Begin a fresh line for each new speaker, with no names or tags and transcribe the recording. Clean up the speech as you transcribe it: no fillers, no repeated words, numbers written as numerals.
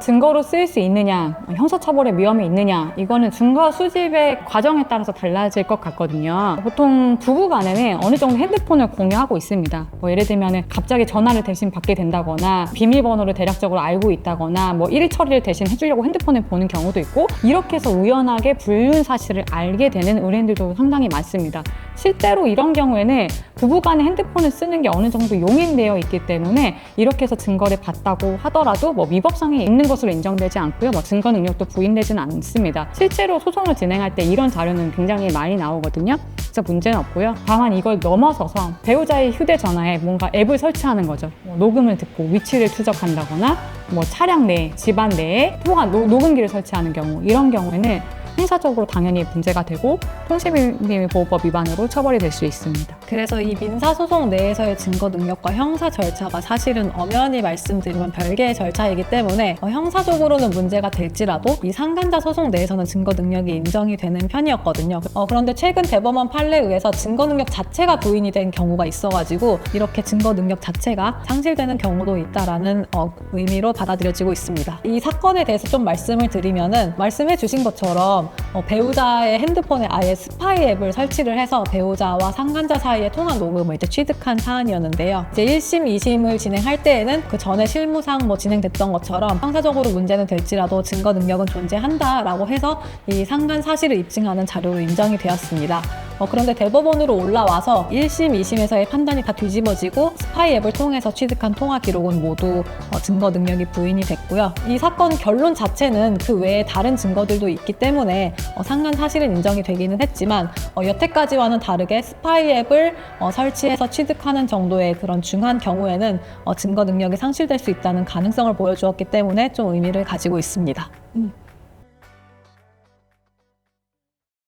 증거로 쓰일 수 있느냐, 형사처벌의 위험이 있느냐, 이거는 증거 수집의 과정에 따라서 달라질 것 같거든요. 보통 부부 간에는 어느 정도 핸드폰을 공유하고 있습니다. 뭐 예를 들면 갑자기 전화를 대신 받게 된다거나 비밀번호를 대략적으로 알고 있다거나 뭐 일일 처리를 대신 해주려고 핸드폰을 보는 경우도 있고, 이렇게 해서 우연하게 불륜 사실을 알게 되는 의뢰인들도 상당히 많습니다. 실제로 이런 경우에는 부부 간에 핸드폰을 쓰는 게 어느 정도 용인되어 있기 때문에 이렇게 해서 증거를 받다고 하더라도 뭐 위법성이 있는 것으로 인정되지 않고요. 뭐 증거 능력도 부인되지는 않습니다. 실제로 소송을 진행할 때 이런 자료는 굉장히 많이 나오거든요. 진짜 문제는 없고요. 다만 이걸 넘어서서 배우자의 휴대전화에 뭔가 앱을 설치하는 거죠. 뭐 녹음을 듣고 위치를 추적한다거나 뭐 차량 내, 집안 내에 통화 녹음기를 설치하는 경우, 이런 경우에는 형사적으로 당연히 문제가 되고 통신비밀보호법 위반으로 처벌이 될 수 있습니다.
그래서 이 민사소송 내에서의 증거 능력과 형사 절차가 사실은 엄연히 말씀드리면 별개의 절차이기 때문에 형사적으로는 문제가 될지라도 이 상간자 소송 내에서는 증거 능력이 인정이 되는 편이었거든요. 그런데 최근 대법원 판례에 의해서 증거 능력 자체가 부인이 된 경우가 있어가지고 이렇게 증거 능력 자체가 상실되는 경우도 있다라는 의미로 받아들여지고 있습니다. 이 사건에 대해서 좀 말씀을 드리면은, 말씀해 주신 것처럼 배우자의 핸드폰에 아예 스파이 앱을 설치를 해서 배우자와 상간자 사이의 통화 녹음을 이제 취득한 사안이었는데요. 이제 1심, 2심을 진행할 때에는 그 전에 실무상 뭐 진행됐던 것처럼 형사적으로 문제는 될지라도 증거 능력은 존재한다라고 해서 이 상간 사실을 입증하는 자료로 인정이 되었습니다. 그런데 대법원으로 올라와서 1심, 2심에서의 판단이 다 뒤집어지고 스파이 앱을 통해서 취득한 통화 기록은 모두 증거 능력이 부인이 됐고요. 이 사건 결론 자체는 그 외에 다른 증거들도 있기 때문에 상간 사실은 인정이 되기는 했지만 여태까지와는 다르게 스파이 앱을 설치해서 취득하는 정도의 그런 중한 경우에는 증거 능력이 상실될 수 있다는 가능성을 보여주었기 때문에 좀 의미를 가지고 있습니다.